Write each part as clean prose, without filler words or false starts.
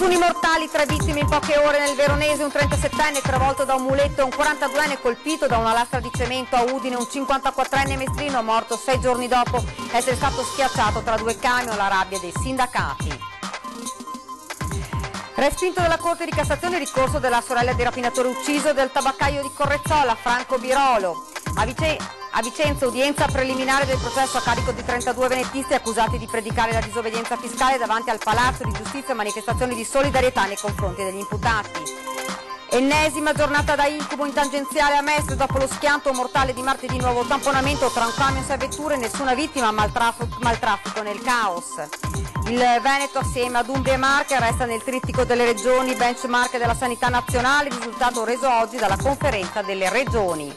Infortuni mortali, 3 vittime in poche ore nel Veronese, un 37enne travolto da un muletto e un 42enne colpito da una lastra di cemento a Udine, un 54enne mestrino morto 6 giorni dopo essere stato schiacciato tra 2 camion, la rabbia dei sindacati. Respinto dalla Corte di Cassazione il ricorso della sorella del rapinatore ucciso del tabaccaio di Correzzola, Franco Birolo. A Vicenza, udienza preliminare del processo a carico di 32 venetisti accusati di predicare la disobbedienza fiscale davanti al Palazzo di Giustizia, manifestazioni di solidarietà nei confronti degli imputati. Ennesima giornata da incubo in tangenziale a Mestre dopo lo schianto mortale di martedì, nuovo tamponamento tra un camion e 6 vetture, nessuna vittima, maltraffico nel caos. Il Veneto assieme ad Umbria e Marche resta nel trittico delle regioni, benchmark della sanità nazionale, risultato reso oggi dalla conferenza delle regioni.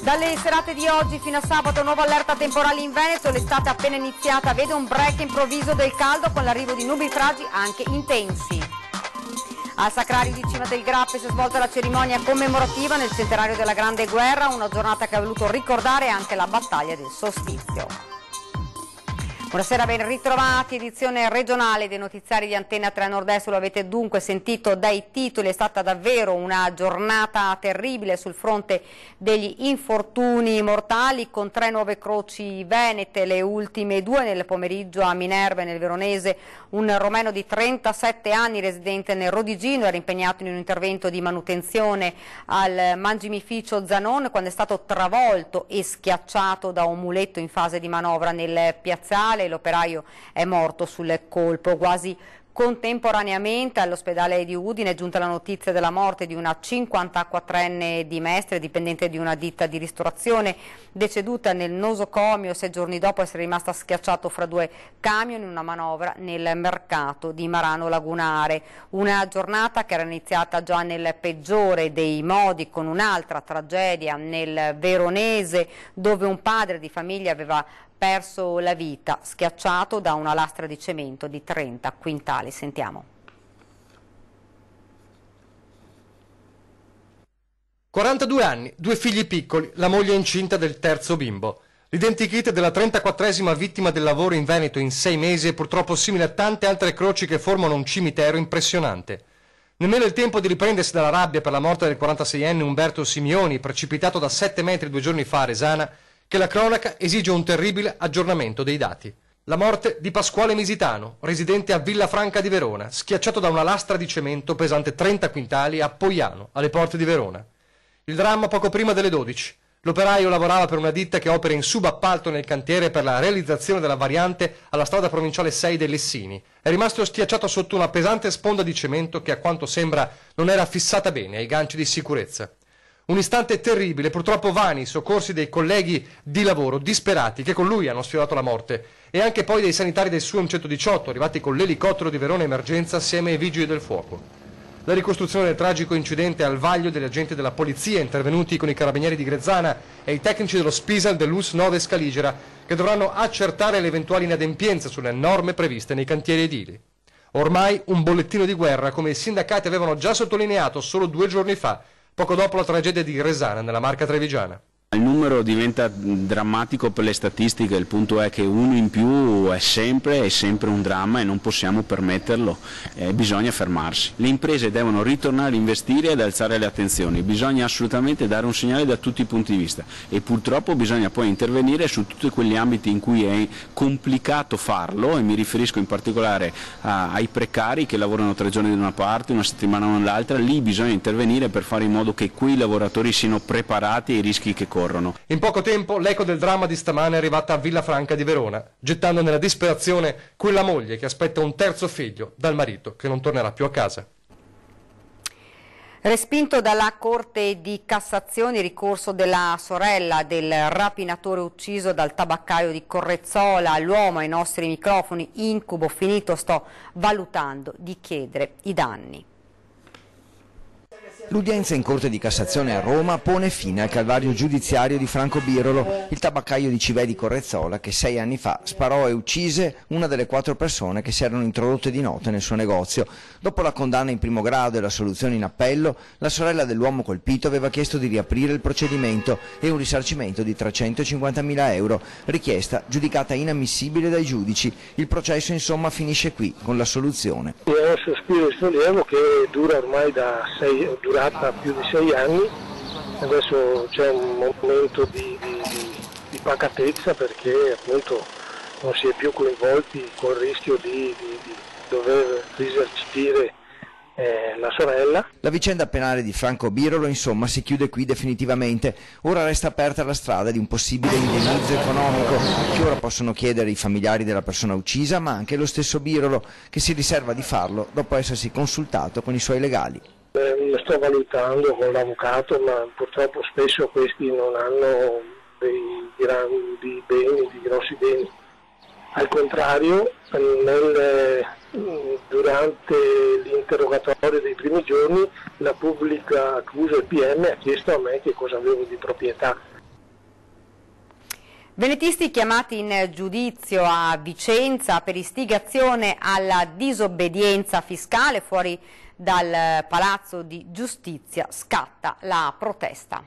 Dalle serate di oggi fino a sabato nuova allerta temporale in Veneto, l'estate appena iniziata vede un break improvviso del caldo con l'arrivo di nubi fragi anche intensi. Al Sacrario di Cima del Grappe si è svolta la cerimonia commemorativa nel centenario della Grande Guerra, una giornata che ha voluto ricordare anche la battaglia del Solstizio. Buonasera, ben ritrovati, edizione regionale dei notiziari di Antenna 3 Nord-Est, lo avete dunque sentito dai titoli, è stata davvero una giornata terribile sul fronte degli infortuni mortali con 3 nuove croci venete, le ultime 2 nel pomeriggio a Minerva e nel Veronese, un romeno di 37 anni residente nel Rodigino era impegnato in un intervento di manutenzione al mangimificio Zanon quando è stato travolto e schiacciato da un muletto in fase di manovra nel piazzale. L'operaio è morto sul colpo. Quasi contemporaneamente all'ospedale di Udine è giunta la notizia della morte di una 54enne di Mestre, dipendente di una ditta di ristorazione, deceduta nel nosocomio 6 giorni dopo essere rimasta schiacciato fra 2 camion in una manovra nel mercato di Marano Lagunare. Una giornata che era iniziata già nel peggiore dei modi con un'altra tragedia nel Veronese dove un padre di famiglia aveva perso la vita schiacciato da una lastra di cemento di 30 quintali. Sentiamo. 42 anni, 2 figli piccoli, la moglie incinta del terzo bimbo. L'identikit della 34esima vittima del lavoro in Veneto in 6 mesi è purtroppo simile a tante altre croci che formano un cimitero impressionante. Nemmeno il tempo di riprendersi dalla rabbia per la morte del 46enne Umberto Simioni, precipitato da 7 metri 2 giorni fa a Resana, che la cronaca esige un terribile aggiornamento dei dati. La morte di Pasquale Misitano, residente a Villafranca di Verona, schiacciato da una lastra di cemento pesante 30 quintali a Poiano, alle porte di Verona. Il dramma poco prima delle 12. L'operaio lavorava per una ditta che opera in subappalto nel cantiere per la realizzazione della variante alla strada provinciale 6 dei Lessini. È rimasto schiacciato sotto una pesante sponda di cemento che a quanto sembra non era fissata bene ai ganci di sicurezza. Un istante terribile, purtroppo vani i soccorsi dei colleghi di lavoro disperati che con lui hanno sfiorato la morte e anche poi dei sanitari del SUAM 118 arrivati con l'elicottero di Verona Emergenza assieme ai vigili del fuoco. La ricostruzione del tragico incidente al vaglio degli agenti della polizia intervenuti con i carabinieri di Grezzana e i tecnici dello Spisal dell'US 9 Scaligera che dovranno accertare le eventuali inadempienze sulle norme previste nei cantieri edili. Ormai un bollettino di guerra come i sindacati avevano già sottolineato solo 2 giorni fa, poco dopo la tragedia di Resana nella Marca Trevigiana. Il numero diventa drammatico per le statistiche, il punto è che uno in più è sempre un dramma e non possiamo permetterlo, bisogna fermarsi. Le imprese devono ritornare a investire e ad alzare le attenzioni, bisogna assolutamente dare un segnale da tutti i punti di vista e purtroppo bisogna poi intervenire su tutti quegli ambiti in cui è complicato farlo e mi riferisco in particolare ai precari che lavorano 3 giorni da una parte, una settimana dall'altra, lì bisogna intervenire per fare in modo che quei lavoratori siano preparati ai rischi che corrono. In poco tempo l'eco del dramma di stamane è arrivata a Villafranca di Verona, gettando nella disperazione quella moglie che aspetta un terzo figlio dal marito che non tornerà più a casa. Respinto dalla Corte di Cassazione il ricorso della sorella del rapinatore ucciso dal tabaccaio di Correzzola, l'uomo ai nostri microfoni, incubo finito, sto valutando di chiedere i danni. L'udienza in Corte di Cassazione a Roma pone fine al calvario giudiziario di Franco Birolo, il tabaccaio di Civè di Correzzola che 6 anni fa sparò e uccise una delle 4 persone che si erano introdotte di notte nel suo negozio. Dopo la condanna in primo grado e la soluzione in appello, la sorella dell'uomo colpito aveva chiesto di riaprire il procedimento e un risarcimento di 350.000 euro, richiesta giudicata inammissibile dai giudici. Il processo insomma finisce qui con la soluzione. È un sospiro di sollievo che dura ormai durata più di 6 anni, adesso c'è un momento di pacatezza perché appunto non si è più coinvolti col rischio di dover risarcire la sorella. La vicenda penale di Franco Birolo insomma si chiude qui definitivamente. Ora resta aperta la strada di un possibile indennizzo economico che ora possono chiedere i familiari della persona uccisa, ma anche lo stesso Birolo, che si riserva di farlo dopo essersi consultato con i suoi legali. Lo sto valutando con l'avvocato, ma purtroppo spesso questi non hanno dei grandi beni, di grossi beni. Al contrario, durante l'interrogatorio dei primi giorni la pubblica accusa, il PM, ha chiesto a me che cosa avevo di proprietà. Venetisti chiamati in giudizio a Vicenza per istigazione alla disobbedienza fiscale. Fuori dal Palazzo di Giustizia scatta la protesta.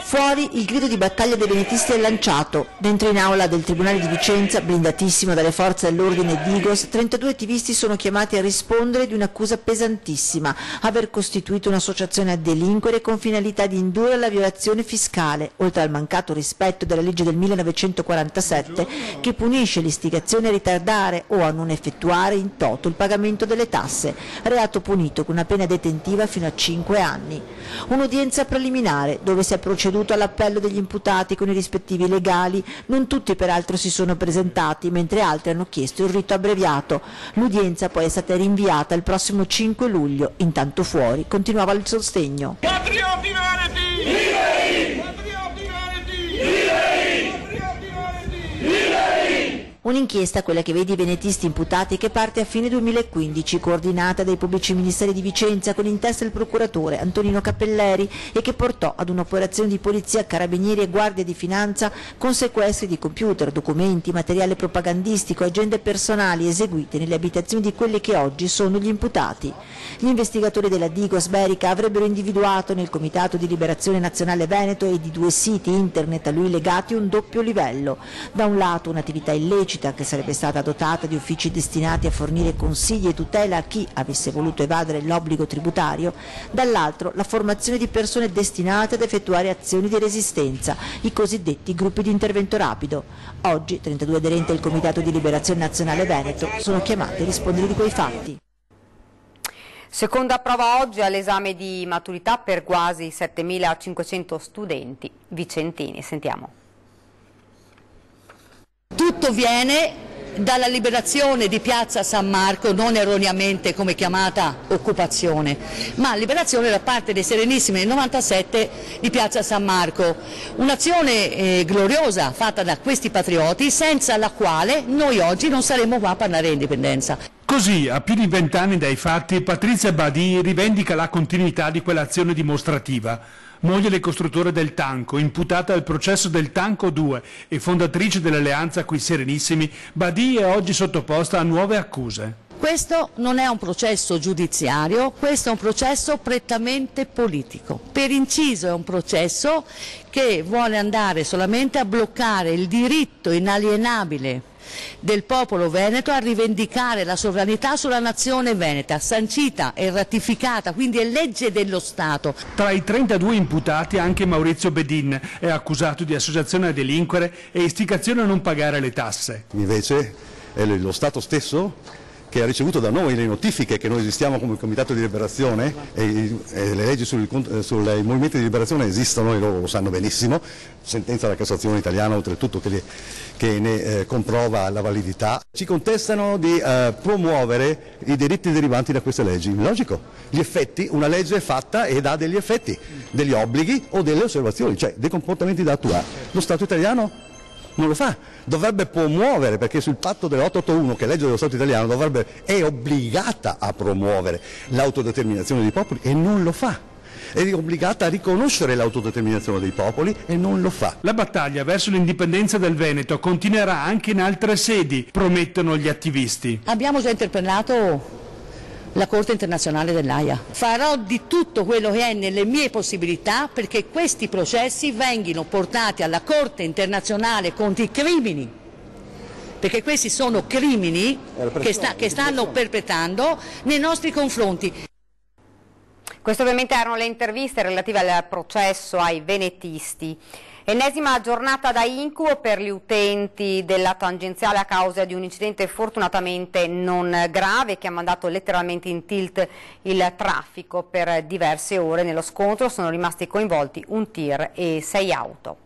Fuori il grido di battaglia dei venetisti è lanciato. Dentro in aula del Tribunale di Vicenza, blindatissimo dalle forze dell'ordine Digos, 32 attivisti sono chiamati a rispondere di un'accusa pesantissima: aver costituito un'associazione a delinquere con finalità di indurre alla violazione fiscale, oltre al mancato rispetto della legge del 1947 che punisce l'istigazione a ritardare o a non effettuare in toto il pagamento delle tasse, reato punito con una pena detentiva fino a 5 anni. Un'udienza preliminare dove si è proceduto all'appello degli imputati con i rispettivi legali. Non tutti peraltro si sono presentati, mentre altri hanno chiesto il rito abbreviato. L'udienza poi è stata rinviata il prossimo 5 luglio. Intanto fuori continuava il sostegno. Patrioti veneti! Liberi! Patrioti veneti! Liberi! Patrioti veneti! Liberi! Un'inchiesta, quella che vede i venetisti imputati, che parte a fine 2015, coordinata dai pubblici ministeri di Vicenza con in testa il procuratore Antonino Cappelleri, e che portò ad un'operazione di polizia, carabinieri e guardia di finanza con sequestri di computer, documenti, materiale propagandistico, agende personali eseguite nelle abitazioni di quelli che oggi sono gli imputati. Gli investigatori della Digos Berica avrebbero individuato nel Comitato di Liberazione Nazionale Veneto e di 2 siti internet a lui legati un doppio livello: da un lato un'attività illecita che sarebbe stata dotata di uffici destinati a fornire consigli e tutela a chi avesse voluto evadere l'obbligo tributario, dall'altro la formazione di persone destinate ad effettuare azioni di resistenza, i cosiddetti gruppi di intervento rapido. Oggi 32 aderenti al Comitato di Liberazione Nazionale Veneto sono chiamati a rispondere di quei fatti. Seconda prova oggi all'esame di maturità per quasi 7.500 studenti vicentini. Sentiamo. Tutto viene dalla liberazione di Piazza San Marco, non erroneamente come chiamata occupazione, ma liberazione da parte dei Serenissimi nel 97 di Piazza San Marco. Un'azione gloriosa fatta da questi patrioti, senza la quale noi oggi non saremmo qua a parlare di indipendenza. Così, a più di 20 anni dai fatti, Patrizia Badì rivendica la continuità di quell'azione dimostrativa. Moglie del costruttore del Tanco, imputata al processo del Tanco 2 e fondatrice dell'alleanza coi Serenissimi, Badì è oggi sottoposta a nuove accuse. Questo non è un processo giudiziario, questo è un processo prettamente politico. Per inciso è un processo che vuole andare solamente a bloccare il diritto inalienabile del popolo veneto a rivendicare la sovranità sulla nazione veneta, sancita e ratificata, quindi è legge dello Stato. Tra i 32 imputati anche Maurizio Bedin è accusato di associazione a delinquere e istigazione a non pagare le tasse. Invece è lo Stato stesso che ha ricevuto da noi le notifiche che noi esistiamo come Comitato di Liberazione e le leggi sui movimenti di liberazione esistono e loro lo sanno benissimo, sentenza della Cassazione italiana oltretutto che ne comprova la validità, ci contestano di promuovere i diritti derivanti da queste leggi. Logico, gli effetti, una legge è fatta ed ha degli effetti, degli obblighi o delle osservazioni, cioè dei comportamenti da attuare. Lo Stato italiano non lo fa, dovrebbe promuovere, perché sul patto dell'881, che è legge dello Stato italiano, è obbligata a promuovere l'autodeterminazione dei popoli e non lo fa. È obbligata a riconoscere l'autodeterminazione dei popoli e non lo fa. La battaglia verso l'indipendenza del Veneto continuerà anche in altre sedi, promettono gli attivisti. Abbiamo già interpellato la Corte internazionale dell'Aia. Farò di tutto quello che è nelle mie possibilità perché questi processi vengano portati alla Corte internazionale contro i crimini, perché questi sono crimini che stanno perpetrando nei nostri confronti. Queste ovviamente erano le interviste relative al processo ai venetisti. Ennesima giornata da incubo per gli utenti della tangenziale a causa di un incidente fortunatamente non grave che ha mandato letteralmente in tilt il traffico per diverse ore. Nello scontro sono rimasti coinvolti un tir e 6 auto.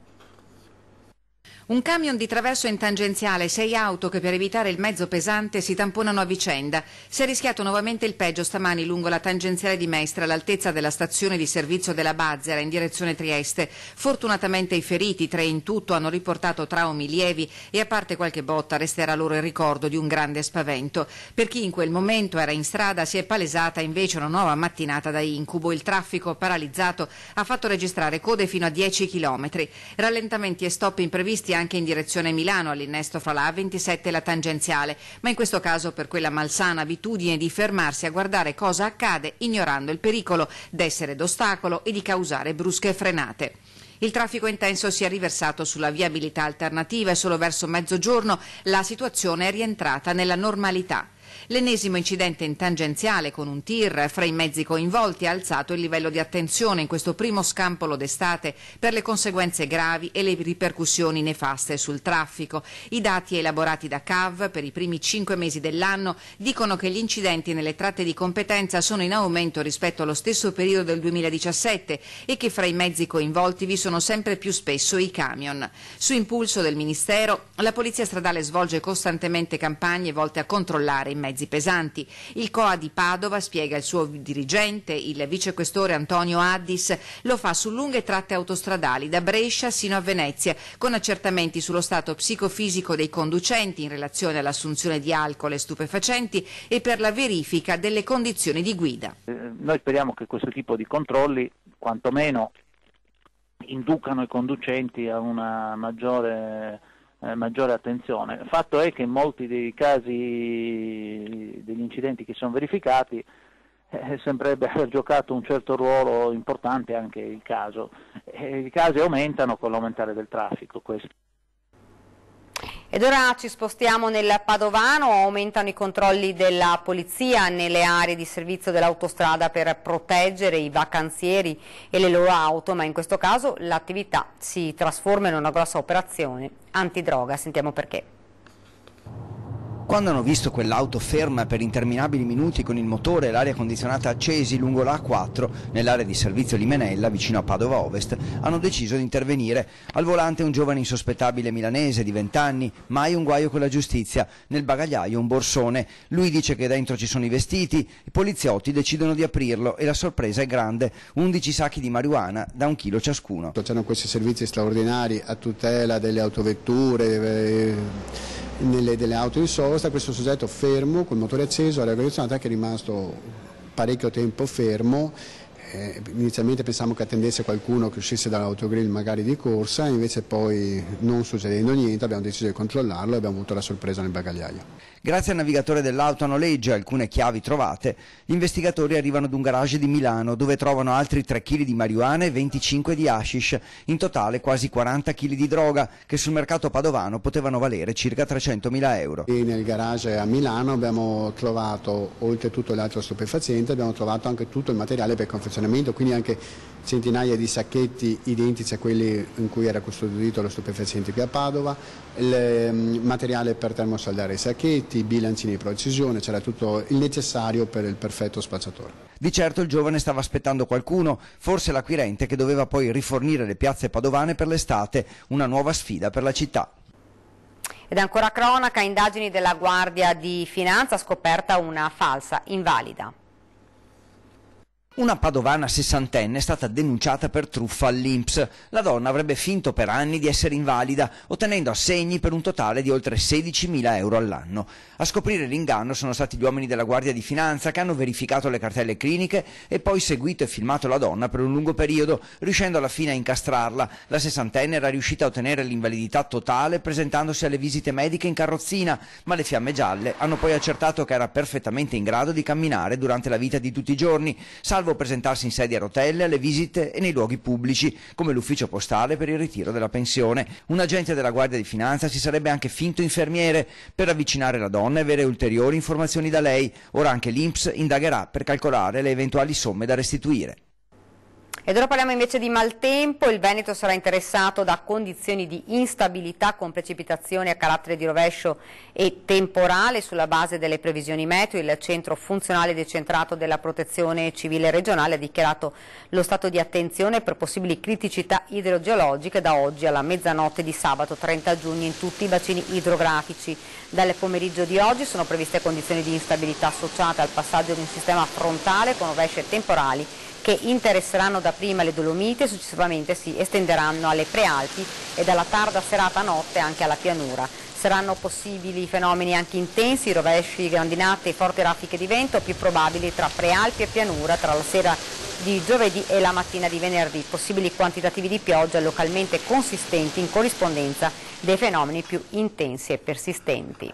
Un camion di traverso in tangenziale e 6 auto che per evitare il mezzo pesante si tamponano a vicenda. Si è rischiato nuovamente il peggio stamani lungo la tangenziale di Mestre all'altezza della stazione di servizio della Bazzera in direzione Trieste. Fortunatamente i feriti, 3 in tutto, hanno riportato traumi lievi e a parte qualche botta resterà loro il ricordo di un grande spavento. Per chi in quel momento era in strada si è palesata invece una nuova mattinata da incubo. Il traffico paralizzato ha fatto registrare code fino a 10 km. Rallentamenti e stop imprevisti anche in direzione Milano all'innesto fra la A27 e la tangenziale, ma in questo caso per quella malsana abitudine di fermarsi a guardare cosa accade ignorando il pericolo d'essere d'ostacolo e di causare brusche frenate. Il traffico intenso si è riversato sulla viabilità alternativa e solo verso mezzogiorno la situazione è rientrata nella normalità. L'ennesimo incidente in tangenziale con un tir fra i mezzi coinvolti ha alzato il livello di attenzione in questo primo scampolo d'estate per le conseguenze gravi e le ripercussioni nefaste sul traffico. I dati elaborati da CAV per i primi 5 mesi dell'anno dicono che gli incidenti nelle tratte di competenza sono in aumento rispetto allo stesso periodo del 2017 e che fra i mezzi coinvolti vi sono sempre più spesso i camion. Su impulso del Ministero, la Polizia Stradale svolge costantemente campagne volte a controllare i mezzi pesanti. Il COA di Padova, spiega il suo dirigente, il vicequestore Antonio Addis, lo fa su lunghe tratte autostradali da Brescia sino a Venezia, con accertamenti sullo stato psicofisico dei conducenti in relazione all'assunzione di alcol e stupefacenti e per la verifica delle condizioni di guida. Noi speriamo che questo tipo di controlli quantomeno inducano i conducenti a una maggiore attenzione. Il fatto è che in molti dei casi degli incidenti che sono verificati sembrerebbe aver giocato un certo ruolo importante anche il caso. I casi aumentano con l'aumentare del traffico. Questo. Ed ora ci spostiamo nel Padovano, aumentano i controlli della polizia nelle aree di servizio dell'autostrada per proteggere i vacanzieri e le loro auto, ma in questo caso l'attività si trasforma in una grossa operazione antidroga. Sentiamo perché. Quando hanno visto quell'auto ferma per interminabili minuti con il motore e l'aria condizionata accesi lungo la A4, nell'area di servizio Limenella, vicino a Padova Ovest, hanno deciso di intervenire. Al volante un giovane insospettabile milanese di 20 anni, mai un guaio con la giustizia, nel bagagliaio un borsone. Lui dice che dentro ci sono i vestiti, i poliziotti decidono di aprirlo e la sorpresa è grande, 11 sacchi di marijuana da 1 chilo ciascuno. C'erano questi servizi straordinari a tutela delle autovetture, delle auto in sosta, questo soggetto fermo, col motore acceso, aria condizionata, che è rimasto parecchio tempo fermo. Inizialmente pensavamo che attendesse qualcuno che uscisse dall'autogrill magari di corsa, invece poi non succedendo niente abbiamo deciso di controllarlo e abbiamo avuto la sorpresa nel bagagliaio. Grazie al navigatore dell'auto a noleggio e alcune chiavi trovate, gli investigatori arrivano ad un garage di Milano dove trovano altri 3 kg di marijuana e 25 di hashish, in totale quasi 40 kg di droga che sul mercato padovano potevano valere circa 300.000 euro. E nel garage a Milano abbiamo trovato, oltre tutto l'altro stupefacente, abbiamo trovato anche tutto il materiale per confezionare stazionamento, quindi anche centinaia di sacchetti identici a quelli in cui era custodito lo stupefacente qui a Padova, il materiale per termosaldare i sacchetti, i bilancini di precisione, c'era tutto il necessario per il perfetto spacciatore. Di certo il giovane stava aspettando qualcuno, forse l'acquirente che doveva poi rifornire le piazze padovane per l'estate, una nuova sfida per la città. Ed ancora cronaca, indagini della Guardia di Finanza, scoperta una falsa invalida. Una padovana sessantenne è stata denunciata per truffa all'INPS. La donna avrebbe finto per anni di essere invalida, ottenendo assegni per un totale di oltre 16.000 euro all'anno. A scoprire l'inganno sono stati gli uomini della Guardia di Finanza che hanno verificato le cartelle cliniche e poi seguito e filmato la donna per un lungo periodo, riuscendo alla fine a incastrarla. La sessantenne era riuscita a ottenere l'invalidità totale presentandosi alle visite mediche in carrozzina, ma le fiamme gialle hanno poi accertato che era perfettamente in grado di camminare durante la vita di tutti i giorni, salvo presentarsi in sedia a rotelle, alle visite e nei luoghi pubblici, come l'ufficio postale per il ritiro della pensione. Un agente della Guardia di Finanza si sarebbe anche finto infermiere per avvicinare la donna e avere ulteriori informazioni da lei. Ora anche l'INPS indagherà per calcolare le eventuali somme da restituire. Ed ora parliamo invece di maltempo. Il Veneto sarà interessato da condizioni di instabilità con precipitazioni a carattere di rovescio e temporale. Sulla base delle previsioni meteo, il Centro Funzionale Decentrato della Protezione Civile Regionale ha dichiarato lo stato di attenzione per possibili criticità idrogeologiche da oggi alla mezzanotte di sabato 30 giugno in tutti i bacini idrografici. Dal pomeriggio di oggi sono previste condizioni di instabilità associate al passaggio di un sistema frontale con rovesci e temporali che interesseranno dapprima le Dolomiti e successivamente si estenderanno alle Prealpi e dalla tarda serata a notte anche alla pianura. Saranno possibili fenomeni anche intensi, rovesci, grandinate e forti raffiche di vento, più probabili tra Prealpi e pianura tra la sera di giovedì e la mattina di venerdì. Possibili quantitativi di pioggia localmente consistenti in corrispondenza dei fenomeni più intensi e persistenti.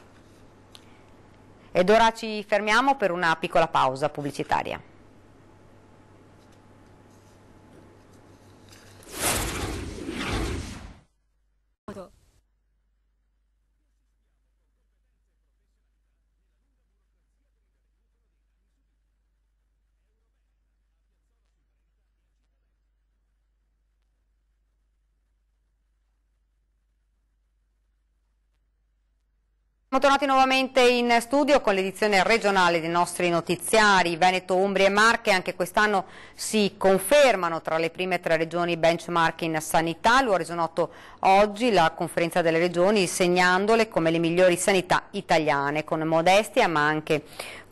Ed ora ci fermiamo per una piccola pausa pubblicitaria. Siamo tornati nuovamente in studio con l'edizione regionale dei nostri notiziari. Veneto, Umbria e Marche anche quest'anno si confermano tra le prime 3 regioni benchmark in sanità. Lo ha reso noto oggi la conferenza delle regioni, segnandole come le migliori sanità italiane, con modestia ma anche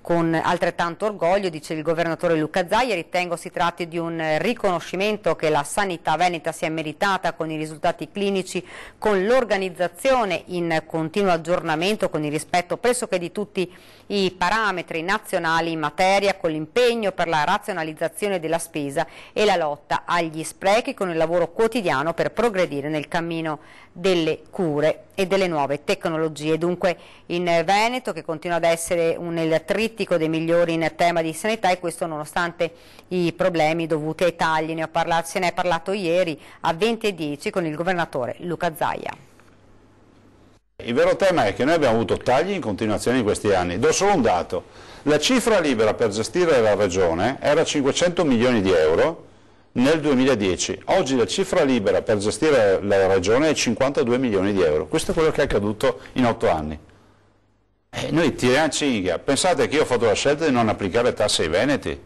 con altrettanto orgoglio, dice il governatore Luca Zaia. Ritengo si tratti di un riconoscimento che la sanità veneta si è meritata con i risultati clinici, con l'organizzazione in continuo aggiornamento, con il rispetto pressoché di tutti i parametri nazionali in materia, con l'impegno per la razionalizzazione della spesa e la lotta agli sprechi, con il lavoro quotidiano per progredire nel cammino delle cure e delle nuove tecnologie. Dunque in Veneto, che continua ad essere nel trittico dei migliori in tema di sanità, e questo nonostante i problemi dovuti ai tagli. Se ne è parlato ieri a 20:10 con il governatore Luca Zaia. Il vero tema è che noi abbiamo avuto tagli in continuazione in questi anni. Do solo un dato: la cifra libera per gestire la regione era 500 milioni di euro nel 2010, oggi la cifra libera per gestire la regione è 52 milioni di euro. Questo è quello che è accaduto in 8 anni. E noi tiriamo cinghia. Pensate che io ho fatto la scelta di non applicare tasse ai veneti?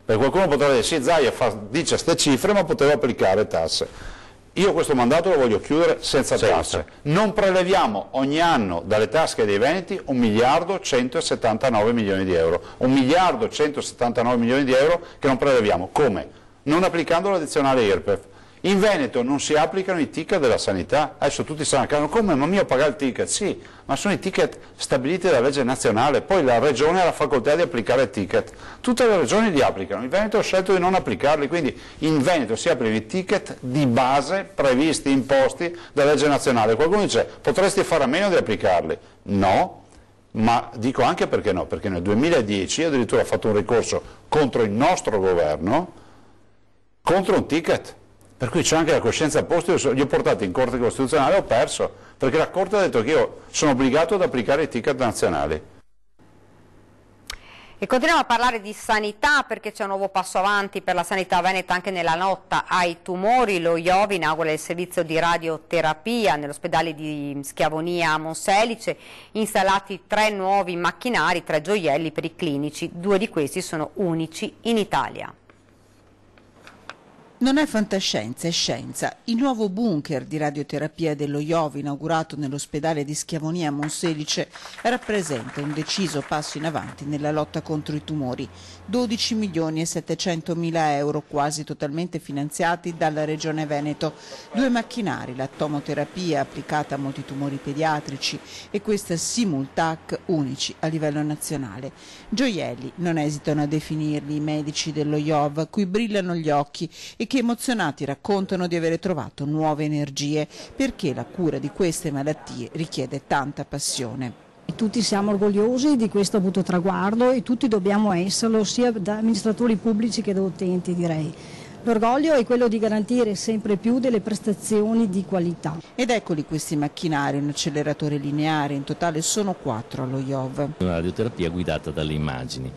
Per qualcuno potrà dire sì, Zaia dice queste cifre ma poteva applicare tasse. Io questo mandato lo voglio chiudere senza tasse. Non preleviamo ogni anno dalle tasche dei veneti 1 miliardo 179 milioni di euro. 1 miliardo 179 milioni di euro che non preleviamo. Come? Non applicando l'addizionale IRPEF. In Veneto non si applicano i ticket della sanità. Adesso tutti stanno a come? Ma io paga il ticket? Sì, ma sono i ticket stabiliti dalla legge nazionale, poi la regione ha la facoltà di applicare il ticket. Tutte le regioni li applicano, in Veneto ha scelto di non applicarli, quindi in Veneto si applicano i ticket di base previsti, imposti dalla legge nazionale. Qualcuno dice, potresti fare a meno di applicarli? No, ma dico anche perché no, perché nel 2010 io addirittura ho fatto un ricorso contro il nostro governo, contro un ticket. Per cui c'è anche la coscienza a posto, io li ho portati in Corte Costituzionale e ho perso, perché la Corte ha detto che io sono obbligato ad applicare i ticket nazionali. E continuiamo a parlare di sanità perché c'è un nuovo passo avanti per la sanità veneta anche nella lotta ai tumori. Lo IOV inaugura il servizio di radioterapia nell'ospedale di Schiavonia a Monselice, installati 3 nuovi macchinari, 3 gioielli per i clinici, 2 di questi sono unici in Italia. Non è fantascienza, è scienza. Il nuovo bunker di radioterapia dello IOV, inaugurato nell'ospedale di Schiavonia a Monselice, rappresenta un deciso passo in avanti nella lotta contro i tumori. 12.700.000 euro, quasi totalmente finanziati dalla Regione Veneto. 2 macchinari, la tomoterapia applicata a molti tumori pediatrici e questa Simultac, unici a livello nazionale. Gioielli, non esitano a definirli i medici dello IOV, cui brillano gli occhi e che emozionati raccontano di avere trovato nuove energie, perché la cura di queste malattie richiede tanta passione. Tutti siamo orgogliosi di questo avuto traguardo e tutti dobbiamo esserlo, sia da amministratori pubblici che da utenti, direi. L'orgoglio è quello di garantire sempre più delle prestazioni di qualità. Ed eccoli questi macchinari, un acceleratore lineare, in totale sono 4 allo IOV. Una radioterapia guidata dalle immagini.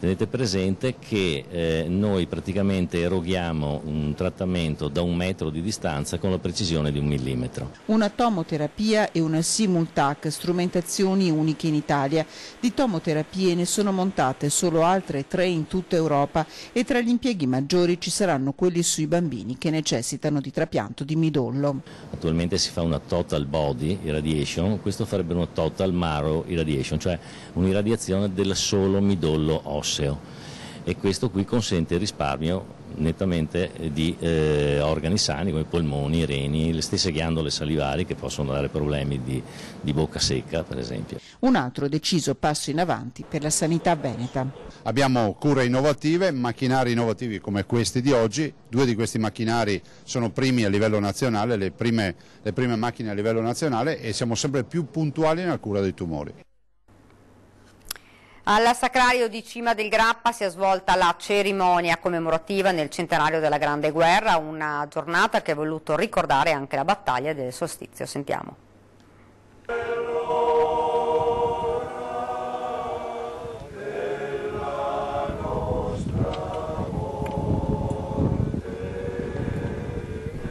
Tenete presente che noi praticamente eroghiamo un trattamento da 1 metro di distanza con la precisione di 1 millimetro. Una tomoterapia e una Simultac, strumentazioni uniche in Italia. Di tomoterapie ne sono montate solo altre 3 in tutta Europa e tra gli impieghi maggiori ci saranno quelli sui bambini che necessitano di trapianto di midollo. Attualmente si fa una total body irradiation, questo farebbe una total marrow irradiation, cioè un'irradiazione del solo midollo osseo. E questo qui consente il risparmio nettamente di organi sani come i polmoni, i reni, le stesse ghiandole salivari che possono dare problemi di bocca secca, per esempio. Un altro deciso passo in avanti per la sanità veneta. Abbiamo cure innovative, macchinari innovativi come questi di oggi. 2 di questi macchinari sono primi a livello nazionale, le prime macchine a livello nazionale, e siamo sempre più puntuali nella cura dei tumori. Al Sacrario di Cima del Grappa si è svolta la cerimonia commemorativa nel centenario della Grande Guerra, una giornata che ha voluto ricordare anche la battaglia del solstizio. Sentiamo.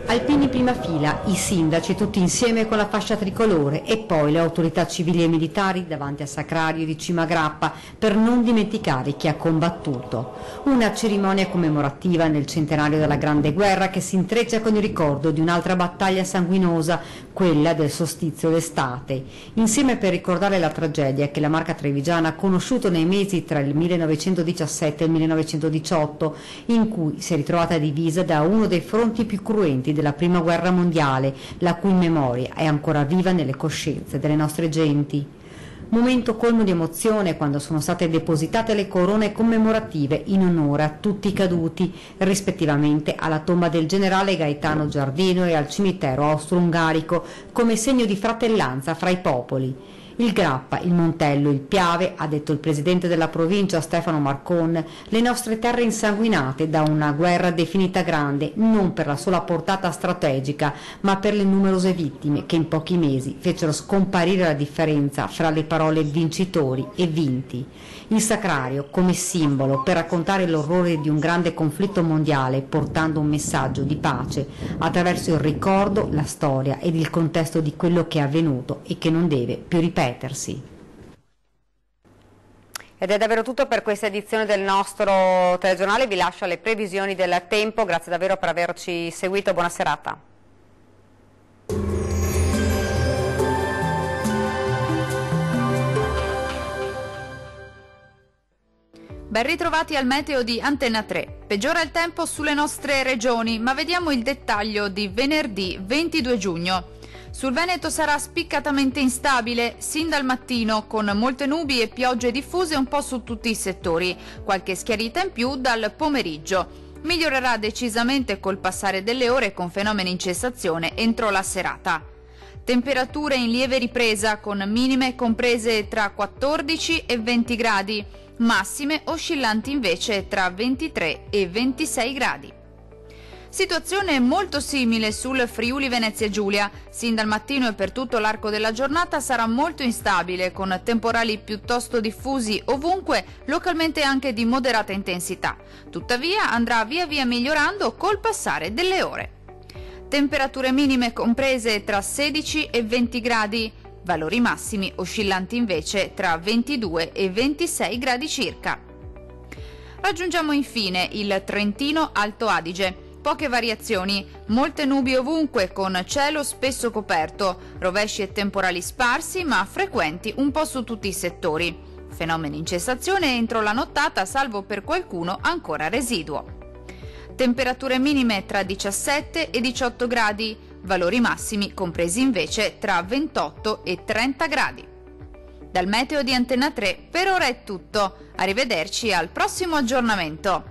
Alpini in prima fila, i sindaci tutti insieme con la fascia tricolore e poi le autorità civili e militari davanti al Sacrario di Cima Grappa per non dimenticare chi ha combattuto. Una cerimonia commemorativa nel centenario della Grande Guerra che si intreccia con il ricordo di un'altra battaglia sanguinosa, quella del solstizio d'estate, insieme per ricordare la tragedia che la Marca Trevigiana ha conosciuto nei mesi tra il 1917 e il 1918, in cui si è ritrovata divisa da uno dei fronti più cruenti della Prima Guerra Mondiale, la cui memoria è ancora viva nelle coscienze delle nostre genti. Momento colmo di emozione quando sono state depositate le corone commemorative in onore a tutti i caduti, rispettivamente alla tomba del generale Gaetano Giardino e al cimitero austro-ungarico, come segno di fratellanza fra i popoli. Il Grappa, il Montello, il Piave, ha detto il presidente della provincia Stefano Marcon, le nostre terre insanguinate da una guerra definita grande non per la sola portata strategica, ma per le numerose vittime che in pochi mesi fecero scomparire la differenza fra le parole vincitori e vinti. Il Sacrario come simbolo per raccontare l'orrore di un grande conflitto mondiale, portando un messaggio di pace attraverso il ricordo, la storia ed il contesto di quello che è avvenuto e che non deve più ripetersi. Ed è davvero tutto per questa edizione del nostro telegiornale, vi lascio alle previsioni del tempo, grazie davvero per averci seguito, buona serata. Ben ritrovati al meteo di Antenna 3. Peggiora il tempo sulle nostre regioni, ma vediamo il dettaglio di venerdì 22 giugno. Sul Veneto sarà spiccatamente instabile sin dal mattino, con molte nubi e piogge diffuse un po' su tutti i settori, qualche schiarita in più dal pomeriggio. Migliorerà decisamente col passare delle ore con fenomeni in cessazione entro la serata. Temperature in lieve ripresa, con minime comprese tra 14 e 20 gradi, massime oscillanti invece tra 23 e 26 gradi. Situazione molto simile sul Friuli Venezia Giulia. Sin dal mattino e per tutto l'arco della giornata sarà molto instabile, con temporali piuttosto diffusi ovunque, localmente anche di moderata intensità. Tuttavia andrà via via migliorando col passare delle ore. Temperature minime comprese tra 16 e 20 gradi, valori massimi oscillanti invece tra 22 e 26 gradi circa. Raggiungiamo infine il Trentino Alto Adige. Poche variazioni, molte nubi ovunque con cielo spesso coperto, rovesci e temporali sparsi ma frequenti un po' su tutti i settori. Fenomeni in cessazione entro la nottata, salvo per qualcuno ancora residuo. Temperature minime tra 17 e 18 gradi, valori massimi compresi invece tra 28 e 30 gradi. Dal meteo di Antenna 3 per ora è tutto, arrivederci al prossimo aggiornamento.